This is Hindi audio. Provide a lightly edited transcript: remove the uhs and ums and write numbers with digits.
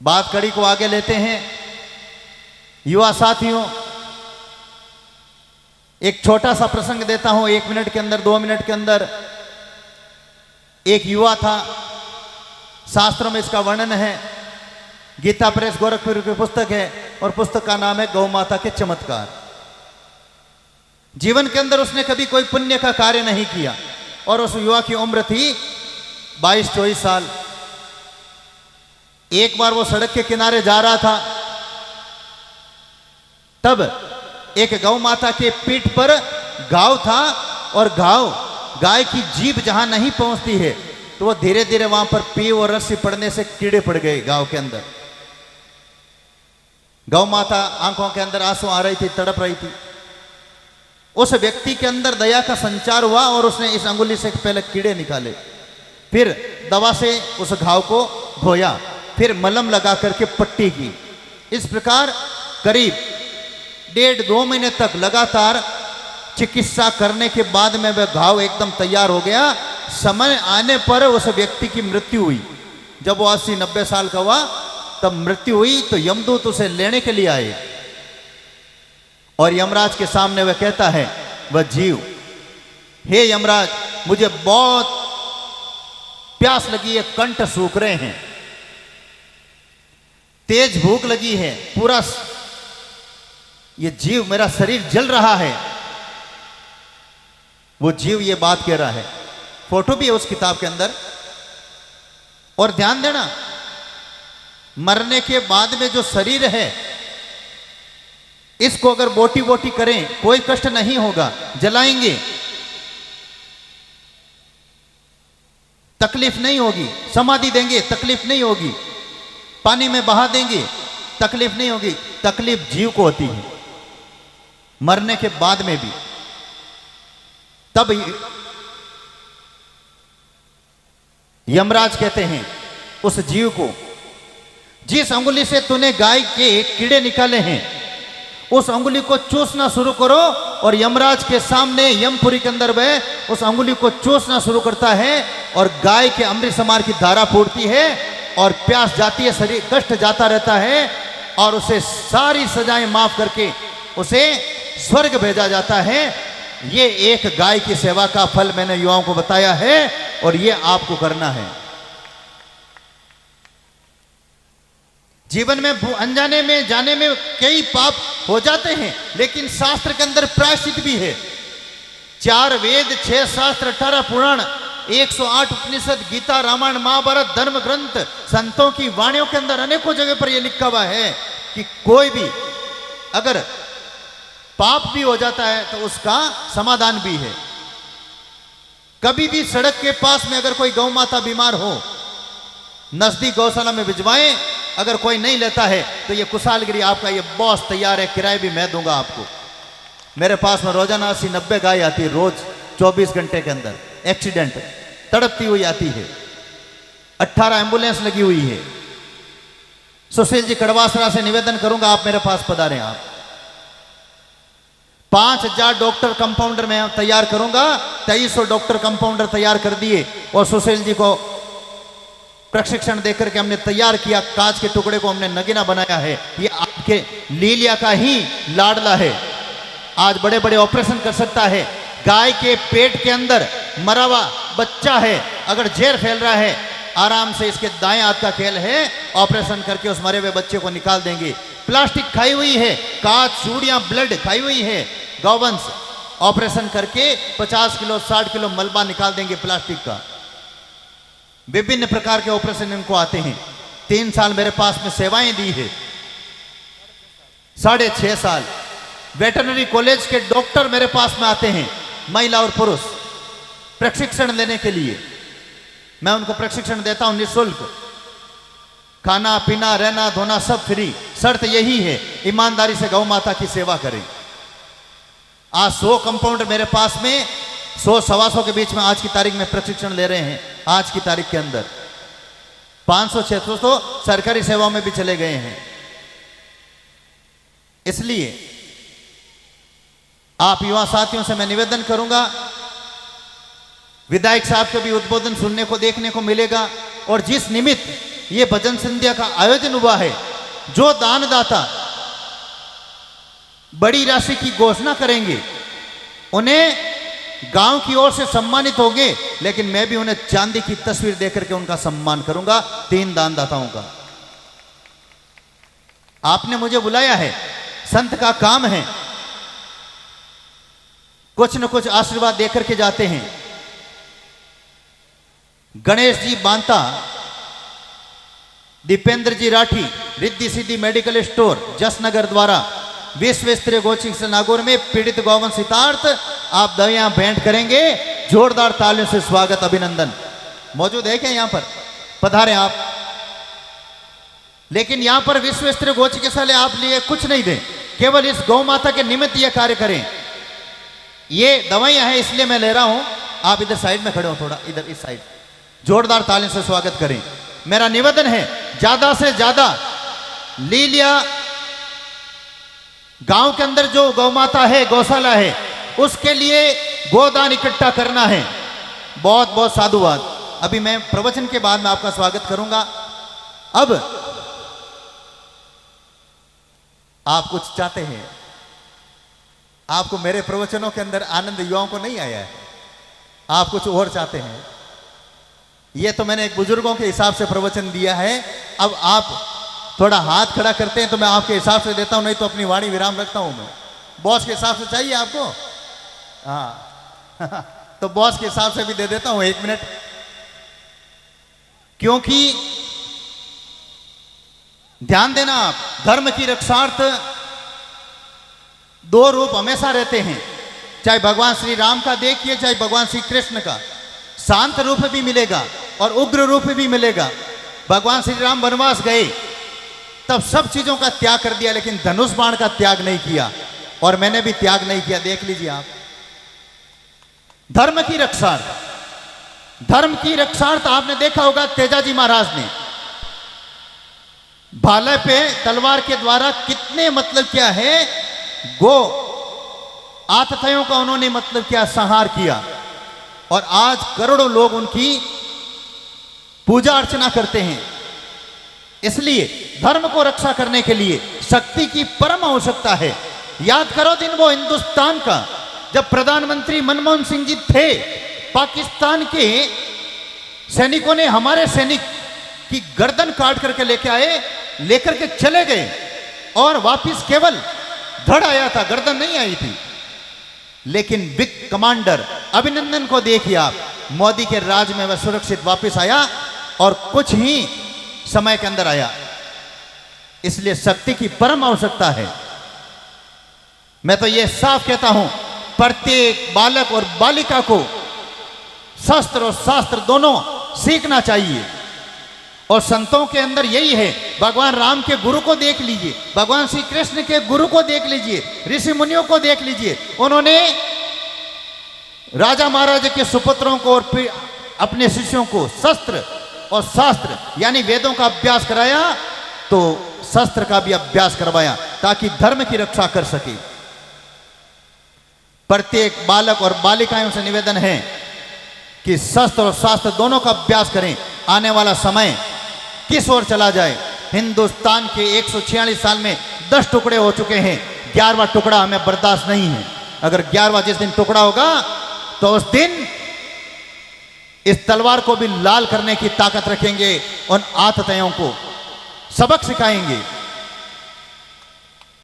बात कड़ी को आगे लेते हैं। युवा साथियों, एक छोटा सा प्रसंग देता हूं, 1 मिनट के अंदर, 2 मिनट के अंदर। एक युवा था, शास्त्रों में इसका वर्णन है, गीता प्रेस गोरखपुर की पुस्तक है और पुस्तक का नाम है गौ माता के चमत्कार। जीवन के अंदर उसने कभी कोई पुण्य का कार्य नहीं किया और उस युवा की उम्र थी 22-24 साल। एक बार वो सड़क के किनारे जा रहा था, तब एक गौ माता के पीठ पर घाव था और घाव गाय की जीभ जहां नहीं पहुंचती है तो वो धीरे धीरे वहां पर पीव और रस्सी पड़ने से कीड़े पड़ गए घाव के अंदर। गौ माता आंखों के अंदर आंसू आ रही थी, तड़प रही थी। उस व्यक्ति के अंदर दया का संचार हुआ और उसने इस अंगुली से पहले कीड़े निकाले, फिर दवा से उस घाव को धोया, फिर मलहम लगा करके पट्टी की। इस प्रकार करीब 1.5-2 महीने तक लगातार चिकित्सा करने के बाद में वह घाव एकदम तैयार हो गया। समय आने पर उस व्यक्ति की मृत्यु हुई। जब वो 80-90 साल का हुआ तब मृत्यु हुई तो यमदूत उसे लेने के लिए आए और यमराज के सामने वह कहता है, वह जीव, हे यमराज, मुझे बहुत प्यास लगी है, कंठ सूख रहे हैं, तेज भूख लगी है, पूरा ये जीव, मेरा शरीर जल रहा है। वो जीव ये बात कह रहा है, फोटो भी है उस किताब के अंदर। और ध्यान देना, मरने के बाद में जो शरीर है इसको अगर बोटी बोटी करें कोई कष्ट नहीं होगा, जलाएंगे तकलीफ नहीं होगी, समाधि देंगे तकलीफ नहीं होगी, पानी में बहा देंगे तकलीफ नहीं होगी। तकलीफ जीव को होती है मरने के बाद में भी। तब यमराज कहते हैं उस जीव को, जिस अंगुली से तूने गाय के कीड़े निकाले हैं उस अंगुली को चूसना शुरू करो। और यमराज के सामने यमपुरी के अंदर वह उस अंगुली को चूसना शुरू करता है और गाय के अमृत समार की धारा फूटती है और प्यास जाती है, शरीर कष्ट जाता रहता है और उसे सारी सजाएं माफ करके उसे स्वर्ग भेजा जाता है। ये एक गाय की सेवा का फल मैंने युवाओं को बताया है और ये आपको करना है। जीवन में अनजाने में जाने में कई पाप हो जाते हैं, लेकिन शास्त्र के अंदर प्रायश्चित भी है। 4 वेद, 6 शास्त्र, 18 पुराण, 108 उपनिषद, गीता, रामायण, महाभारत, धर्म ग्रंथ, संतों की वाणियों के अंदर अनेकों जगह पर यह लिखा हुआ है कि कोई भी अगर पाप भी हो जाता है तो उसका समाधान भी है। कभी भी सड़क के पास में अगर कोई गौ माता बीमार हो, नजदीक गौशाला में भिजवाएं। अगर कोई नहीं लेता है तो ये कुशालगिरी आपका ये बॉस तैयार है, किराए भी मैं दूंगा आपको। मेरे पास में रोजाना 80-90 गाय आती है, रोज 24 घंटे के अंदर एक्सीडेंट तड़पती हुई आती है। 18 एम्बुलेंस लगी हुई है। सुशील जी कड़वासरा से निवेदन करूंगा, आप मेरे पास पधारें। आप 5000 डॉक्टर कंपाउंडर में तैयार करूंगा। 2300 डॉक्टर कंपाउंडर तैयार कर दिए और सुशील जी को प्रशिक्षण देकर के हमने तैयार किया। कांच के टुकड़े को हमने नगीना बनाया है। ये आपके लीलिया का ही लाडला है, आज बड़े बड़े ऑपरेशन कर सकता है। गाय के पेट के अंदर मरा हुआ बच्चा है, अगर जहर फैल रहा है, आराम से इसके दाएं हाथ का खेल है, ऑपरेशन करके उस मरे हुए बच्चे को निकाल देंगे। प्लास्टिक खाई हुई है, कांच, चूड़ियां, ब्लड खाई हुई है, गौवंश, ऑपरेशन करके 50 किलो 60 किलो मलबा निकाल देंगे प्लास्टिक का। विभिन्न प्रकार के ऑपरेशन इनको आते हैं। 3 साल मेरे पास में सेवाएं दी है, 6.5 साल। वेटरनरी कॉलेज के डॉक्टर मेरे पास में आते हैं, महिला और पुरुष, प्रशिक्षण लेने के लिए। मैं उनको प्रशिक्षण देता हूं निःशुल्क, खाना पीना रहना धोना सब फ्री। शर्त यही है ईमानदारी से गौ माता की सेवा करें। आज 100 कंपाउंडर मेरे पास में 100-125 के बीच में आज की तारीख में प्रशिक्षण ले रहे हैं। आज की तारीख के अंदर 500-600 तो सरकारी सेवाओं में भी चले गए हैं। इसलिए आप युवा साथियों से मैं निवेदन करूंगा, विधायक साहब के भी उद्बोधन सुनने को देखने को मिलेगा। और जिस निमित्त ये भजन संध्या का आयोजन हुआ है। जो दानदाता बड़ी राशि की घोषणा करेंगे उन्हें गांव की ओर से सम्मानित होंगे, लेकिन मैं भी उन्हें चांदी की तस्वीर देकर के उनका सम्मान करूंगा। 3 दानदाताओं का आपने मुझे बुलाया है, संत का काम है कुछ न कुछ आशीर्वाद देकर के जाते हैं। गणेश जी बांता, दीपेंद्र जी राठी, रिद्धि सिद्धि मेडिकल स्टोर जसनगर द्वारा विश्व स्तरीय गौचिकित्सा नागौर में पीड़ित गौवंश हितार्थ आप दवाइयां भेंट करेंगे। जोरदार तालियों से स्वागत अभिनंदन। मौजूद है क्या यहां पर? पधारें आप। लेकिन यहां पर विश्व स्तरीय गौचिकित्सालय आप लिए कुछ नहीं दें, केवल इस गौ माता के निमित्त यह कार्य करें। ये दवाइयां हैं इसलिए मैं ले रहा हूं। आप इधर साइड में खड़े हो, थोड़ा इधर इस साइड। जोरदार तालियों से स्वागत करें। मेरा निवेदन है ज्यादा से ज्यादा लीलिया गांव के अंदर जो गौ माता है, गौशाला है, उसके लिए गोदान इकट्ठा करना है। बहुत बहुत साधुवाद। अभी मैं प्रवचन के बाद में आपका स्वागत करूंगा। अब आप कुछ चाहते हैं, आपको मेरे प्रवचनों के अंदर आनंद युवाओं को नहीं आया है, आप कुछ और चाहते हैं। यह तो मैंने एक बुजुर्गों के हिसाब से प्रवचन दिया है। अब आप थोड़ा हाथ खड़ा करते हैं तो मैं आपके हिसाब से देता हूं, नहीं तो अपनी वाणी विराम रखता हूं। मैं बॉस के हिसाब से चाहिए आपको? हाँ तो बॉस के हिसाब से भी दे देता हूं 1 मिनट, क्योंकि ध्यान देना आप, धर्म की रक्षार्थ 2 रूप हमेशा रहते हैं। चाहे भगवान श्री राम का देखिए, चाहे भगवान श्री कृष्ण का, शांत रूप भी मिलेगा और उग्र रूप भी मिलेगा। भगवान श्री राम वनवास गए तब सब चीजों का त्याग कर दिया, लेकिन धनुष बाण का त्याग नहीं किया, और मैंने भी त्याग नहीं किया। देख लीजिए आप। धर्म की रक्षार्थ, धर्म की रक्षार्थ आपने देखा होगा तेजाजी महाराज ने भाले पे तलवार के द्वारा कितने मतलब क्या है, गो आतताइयों का उन्होंने मतलब क्या संहार किया, और आज करोड़ों लोग उनकी पूजा अर्चना करते हैं। इसलिए धर्म को रक्षा करने के लिए शक्ति की परम आवश्यकता है। याद करो दिन वो हिंदुस्तान का, जब प्रधानमंत्री मनमोहन सिंह जी थे, पाकिस्तान के सैनिकों ने हमारे सैनिक की गर्दन काट करके लेकर के चले गए, और वापिस केवल धड़ आया था, गर्दन नहीं आई थी। लेकिन बिग कमांडर अभिनंदन को देखिए आप, मोदी के राज में वह सुरक्षित वापस आया और कुछ ही समय के अंदर आया। इसलिए शक्ति की परम आवश्यकता है। मैं तो यह साफ कहता हूं, प्रत्येक बालक और बालिका को शस्त्र और शास्त्र दोनों सीखना चाहिए। और संतों के अंदर यही है। भगवान राम के गुरु को देख लीजिए, भगवान श्री कृष्ण के गुरु को देख लीजिए, ऋषि मुनियों को देख लीजिए। उन्होंने राजा महाराजा के सुपुत्रों को और फिर अपने शिष्यों को शस्त्र और शास्त्र यानी वेदों का अभ्यास कराया, तो शस्त्र का भी अभ्यास करवाया, ताकि धर्म की रक्षा कर सके। प्रत्येक बालक और बालिकाओं से निवेदन है कि शस्त्र और शास्त्र दोनों का अभ्यास करें। आने वाला समय किस ओर चला जाए। हिंदुस्तान के 146 साल में 10 टुकड़े हो चुके हैं, 11वां टुकड़ा हमें बर्दाश्त नहीं है। अगर 11वां जिस दिन टुकड़ा होगा तो उस दिन इस तलवार को भी लाल करने की ताकत रखेंगे, उन आतताइयों को सबक सिखाएंगे।